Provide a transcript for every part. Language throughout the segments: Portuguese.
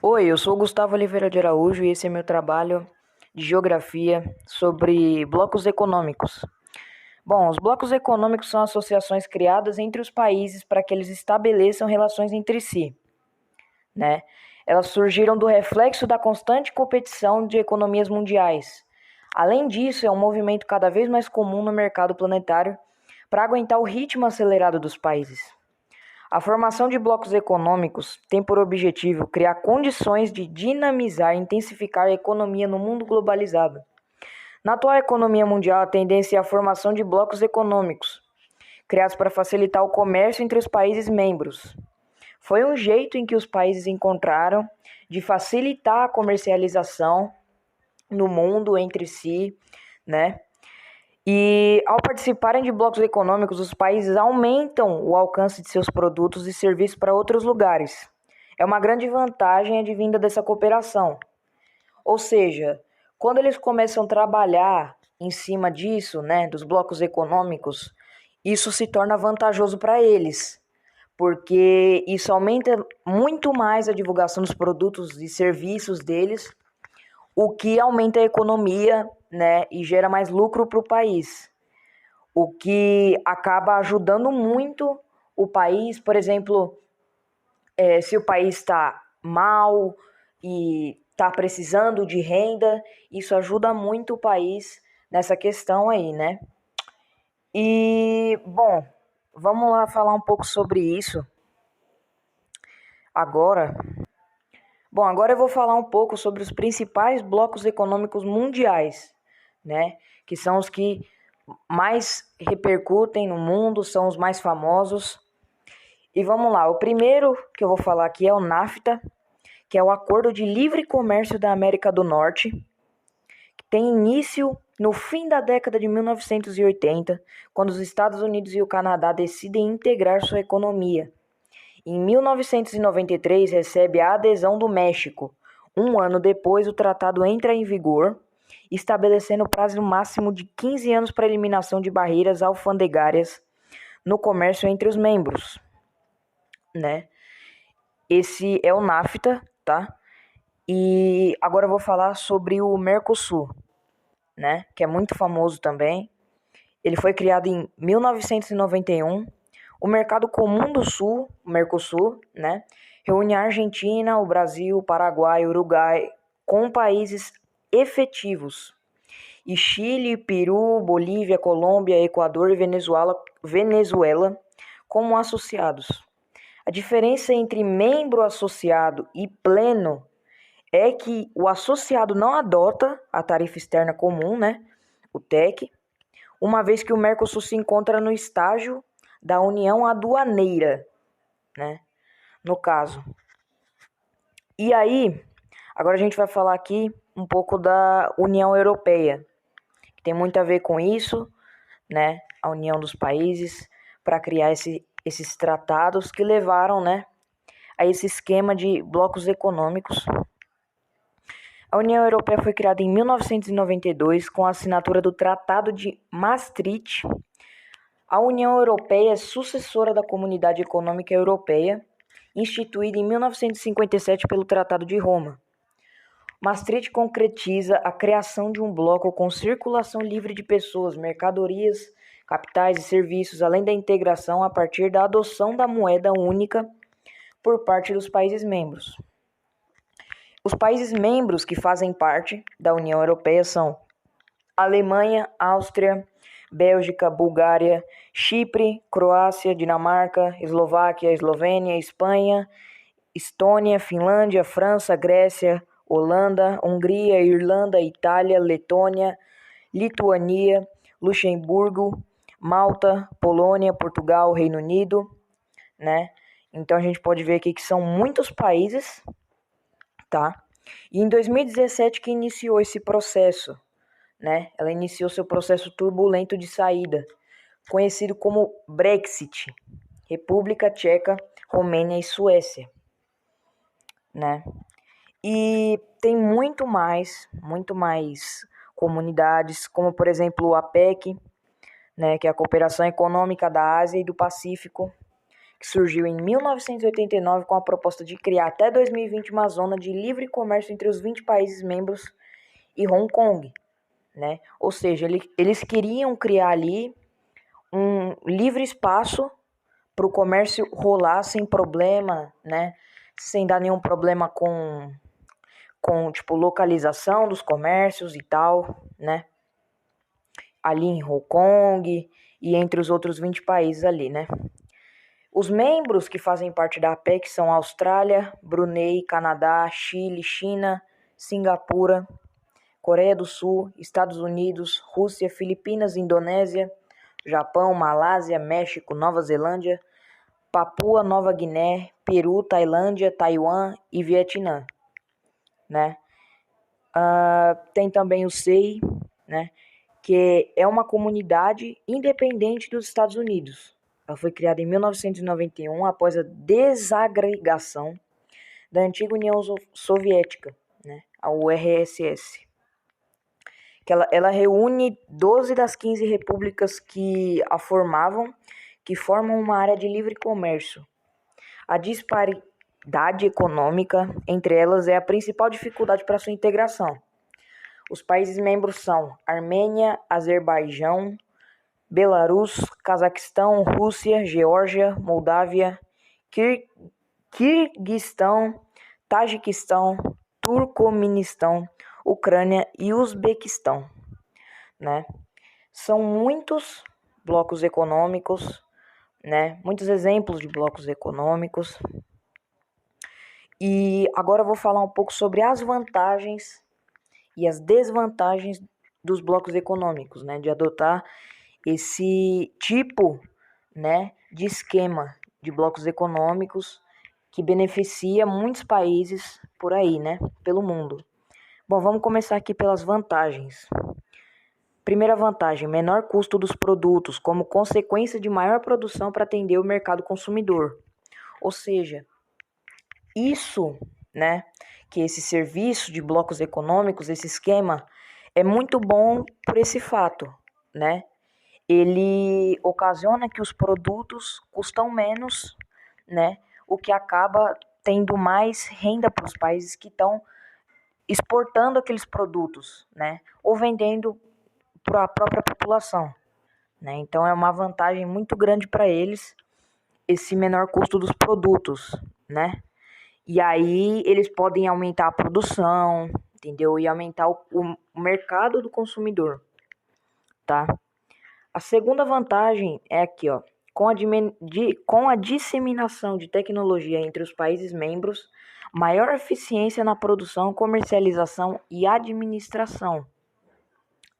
Oi, eu sou Gustavo Oliveira de Araújo e esse é meu trabalho de geografia sobre blocos econômicos. Bom, os blocos econômicos são associações criadas entre os países para que eles estabeleçam relações entre si, né? Elas surgiram do reflexo da constante competição de economias mundiais. Além disso, é um movimento cada vez mais comum no mercado planetário para aguentar o ritmo acelerado dos países. A formação de blocos econômicos tem por objetivo criar condições de dinamizar e intensificar a economia no mundo globalizado. Na atual economia mundial, a tendência é a formação de blocos econômicos, criados para facilitar o comércio entre os países membros. Foi um jeito em que os países encontraram de facilitar a comercialização no mundo entre si, né? E ao participarem de blocos econômicos, os países aumentam o alcance de seus produtos e serviços para outros lugares. É uma grande vantagem advinda dessa cooperação. Ou seja, quando eles começam a trabalhar em cima disso, né, dos blocos econômicos, isso se torna vantajoso para eles, porque isso aumenta muito mais a divulgação dos produtos e serviços deles, o que aumenta a economia, né, e gera mais lucro para o país, o que acaba ajudando muito o país. Por exemplo, se o país está mal e está precisando de renda, isso ajuda muito o país nessa questão aí, né? E, bom, vamos lá falar um pouco sobre isso agora. Bom, agora eu vou falar um pouco sobre os principais blocos econômicos mundiais, né? Que são os que mais repercutem no mundo, são os mais famosos. E vamos lá, o primeiro que eu vou falar aqui é o NAFTA, que é o Acordo de Livre Comércio da América do Norte, que tem início no fim da década de 1980, quando os Estados Unidos e o Canadá decidem integrar sua economia. Em 1993, recebe a adesão do México. Um ano depois, o tratado entra em vigor, estabelecendo o prazo máximo de 15 anos para a eliminação de barreiras alfandegárias no comércio entre os membros, né? Esse é o NAFTA, tá? E agora eu vou falar sobre o Mercosul, né? Que é muito famoso também. Ele foi criado em 1991. O Mercado Comum do Sul, o Mercosul, né? Reúne a Argentina, o Brasil, o Paraguai, o Uruguai, com países efetivos. E Chile, Peru, Bolívia, Colômbia, Equador e Venezuela como associados. A diferença entre membro associado e pleno é que o associado não adota a tarifa externa comum, né, o TEC, uma vez que o Mercosul se encontra no estágio da União Aduaneira, né, no caso. E aí, agora a gente vai falar aqui um pouco da União Europeia, que tem muito a ver com isso, né, a união dos países para criar esses tratados que levaram, né, a esse esquema de blocos econômicos. A União Europeia foi criada em 1992 com a assinatura do Tratado de Maastricht. A União Europeia é sucessora da Comunidade Econômica Europeia, instituída em 1957 pelo Tratado de Roma. Maastricht concretiza a criação de um bloco com circulação livre de pessoas, mercadorias, capitais e serviços, além da integração a partir da adoção da moeda única por parte dos países membros. Os países membros que fazem parte da União Europeia são Alemanha, Áustria, Bélgica, Bulgária, Chipre, Croácia, Dinamarca, Eslováquia, Eslovênia, Espanha, Estônia, Finlândia, França, Grécia, Holanda, Hungria, Irlanda, Itália, Letônia, Lituânia, Luxemburgo, Malta, Polônia, Portugal, Reino Unido, né? Então a gente pode ver aqui que são muitos países, tá? E em 2017 que iniciou esse processo, né? Ela iniciou seu processo turbulento de saída, conhecido como Brexit, República Tcheca, Romênia e Suécia, né? E tem muito mais comunidades, como por exemplo o APEC, né, que é a Cooperação Econômica da Ásia e do Pacífico, que surgiu em 1989 com a proposta de criar até 2020 uma zona de livre comércio entre os 20 países membros e Hong Kong, né? Ou seja, eles queriam criar ali um livre espaço para o comércio rolar sem problema, né? Sem dar nenhum problema com tipo, localização dos comércios e tal, né? Ali em Hong Kong e entre os outros 20 países ali, né? Os membros que fazem parte da APEC são Austrália, Brunei, Canadá, Chile, China, Singapura, Coreia do Sul, Estados Unidos, Rússia, Filipinas, Indonésia, Japão, Malásia, México, Nova Zelândia, Papua Nova Guiné, Peru, Tailândia, Taiwan e Vietnã, né? Tem também o SEI, né? Que é uma comunidade independente dos Estados Unidos. Ela foi criada em 1991 após a desagregação da antiga União Soviética, né? A URSS. Que ela reúne 12 das 15 repúblicas que a formavam, que formam uma área de livre comércio. A disparidade econômica entre elas é a principal dificuldade para sua integração. Os países membros são Armênia, Azerbaijão, Belarus, Cazaquistão, Rússia, Geórgia, Moldávia, Quirguistão, Tajiquistão, Turcomenistão, Ucrânia e Uzbequistão, né? São muitos blocos econômicos, né? Muitos exemplos de blocos econômicos. E agora eu vou falar um pouco sobre as vantagens e as desvantagens dos blocos econômicos, né? De adotar esse tipo, né, de esquema de blocos econômicos que beneficia muitos países por aí, né? Pelo mundo. Bom, vamos começar aqui pelas vantagens. Primeira vantagem, menor custo dos produtos, como consequência de maior produção para atender o mercado consumidor. Ou seja, isso, né, que esse serviço de blocos econômicos, esse esquema, é muito bom por esse fato, né? Ele ocasiona que os produtos custam menos, né? O que acaba tendo mais renda para os países que estão exportando aqueles produtos, né? Ou vendendo para a própria população, né? Então é uma vantagem muito grande para eles esse menor custo dos produtos, né? E aí eles podem aumentar a produção, entendeu? E aumentar o mercado do consumidor, tá? A segunda vantagem é aqui, ó. Com a disseminação de tecnologia entre os países membros, maior eficiência na produção, comercialização e administração,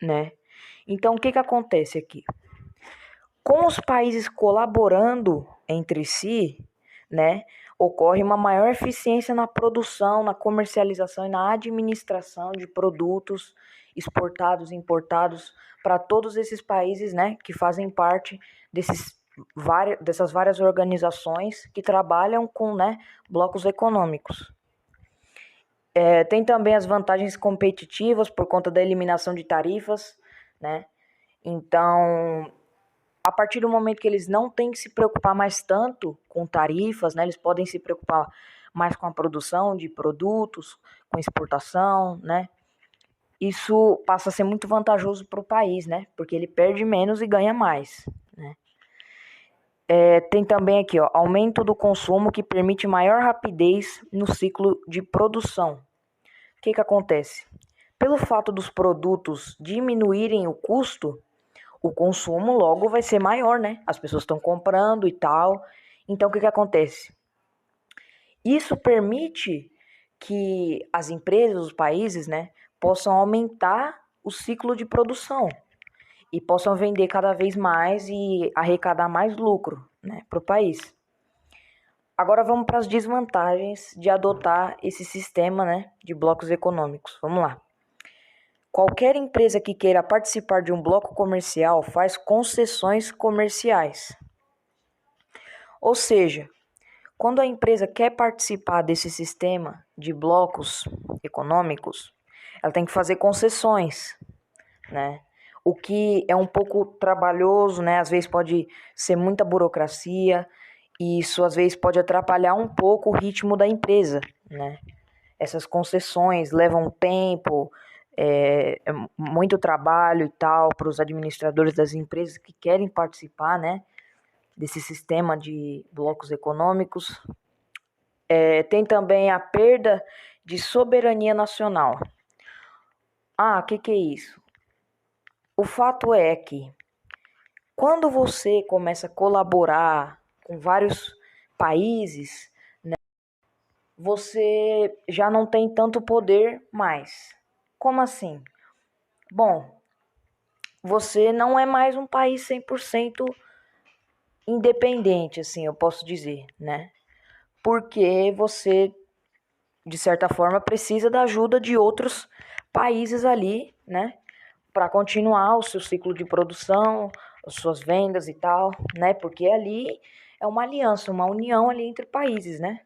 né? Então, o que acontece aqui? Com os países colaborando entre si, né, ocorre uma maior eficiência na produção, na comercialização e na administração de produtos exportados e importados para todos esses países, né, que fazem parte dessas várias organizações que trabalham com, né, blocos econômicos. Tem também as vantagens competitivas por conta da eliminação de tarifas, né? Então, a partir do momento que eles não têm que se preocupar mais tanto com tarifas, né? Eles podem se preocupar mais com a produção de produtos, com exportação, né? Isso passa a ser muito vantajoso para o país, né? Porque ele perde menos e ganha mais, né? Tem também aqui, ó, aumento do consumo que permite maior rapidez no ciclo de produção. O que acontece? Pelo fato dos produtos diminuírem o custo, o consumo logo vai ser maior, né? As pessoas estão comprando e tal. Então, o que acontece? Isso permite que as empresas, os países, né, possam aumentar o ciclo de produção e possam vender cada vez mais e arrecadar mais lucro, né, para o país. Agora vamos para as desvantagens de adotar esse sistema, né, de blocos econômicos. Vamos lá. Qualquer empresa que queira participar de um bloco comercial faz concessões comerciais. Ou seja, quando a empresa quer participar desse sistema de blocos econômicos, ela tem que fazer concessões, né? O que é um pouco trabalhoso, né? Às vezes pode ser muita burocracia E isso às vezes pode atrapalhar um pouco o ritmo da empresa, né? Essas concessões levam tempo, é muito trabalho e tal para os administradores das empresas que querem participar, né, desse sistema de blocos econômicos. Tem também a perda de soberania nacional. O que é isso? O fato é que quando você começa a colaborar com vários países, né, você já não tem tanto poder mais. Como assim? Bom, você não é mais um país 100% independente, assim, eu posso dizer, né? Porque você, de certa forma, precisa da ajuda de outros países ali, né? Para continuar o seu ciclo de produção, as suas vendas e tal, né? Porque ali é uma aliança, uma união ali entre países, né?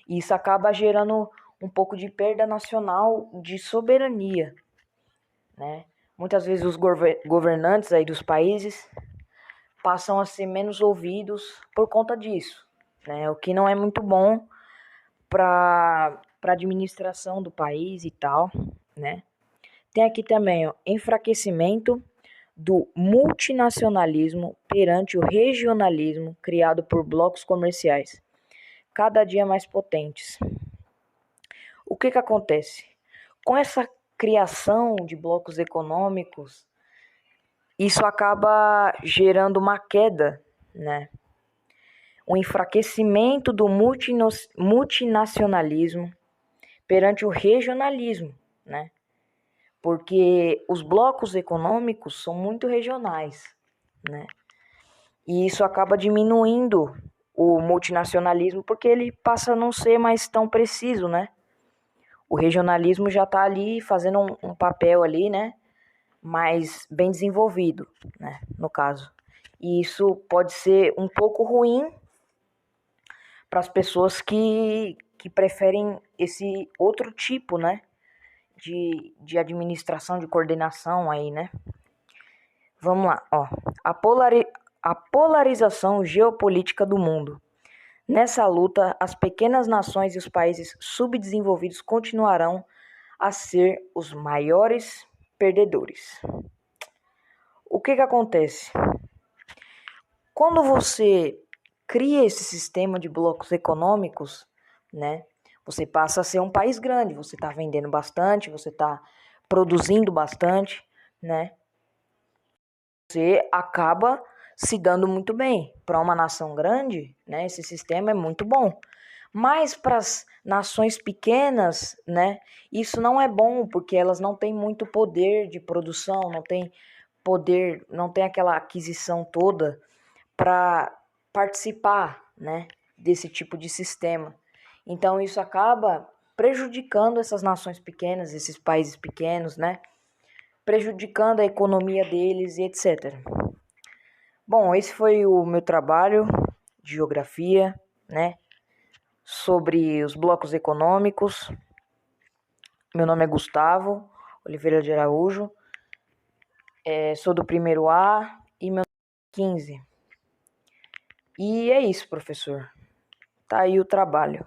E isso acaba gerando um pouco de perda nacional de soberania, né? Muitas vezes os governantes aí dos países passam a ser menos ouvidos por conta disso, né? O que não é muito bom para a administração do país e tal, né? Tem aqui também o enfraquecimento do multinacionalismo perante o regionalismo criado por blocos comerciais, cada dia mais potentes. O que acontece? Com essa criação de blocos econômicos, isso acaba gerando uma queda, né? Um enfraquecimento do multinacionalismo perante o regionalismo, né? Porque os blocos econômicos são muito regionais, né? E isso acaba diminuindo o multinacionalismo porque ele passa a não ser mais tão preciso, né? O regionalismo já está ali fazendo um papel ali, né? Mais bem desenvolvido, né? No caso. E isso pode ser um pouco ruim para as pessoas que preferem esse outro tipo, né? De administração, de coordenação aí, né? Vamos lá, ó. A polarização geopolítica do mundo. Nessa luta, as pequenas nações e os países subdesenvolvidos continuarão a ser os maiores perdedores. O que acontece? Quando você cria esse sistema de blocos econômicos, né? Você passa a ser um país grande, você está vendendo bastante, você está produzindo bastante, né? Você acaba se dando muito bem. Para uma nação grande, né? Esse sistema é muito bom. Mas para as nações pequenas, né? Isso não é bom porque elas não têm muito poder de produção, não tem poder, não tem aquela aquisição toda para participar, né, desse tipo de sistema. Então isso acaba prejudicando essas nações pequenas, esses países pequenos, né, prejudicando a economia deles e etc. Bom, esse foi o meu trabalho de geografia, né, sobre os blocos econômicos. Meu nome é Gustavo Oliveira de Araújo, sou do primeiro A e meu nome é 15. E é isso, professor. Tá aí o trabalho.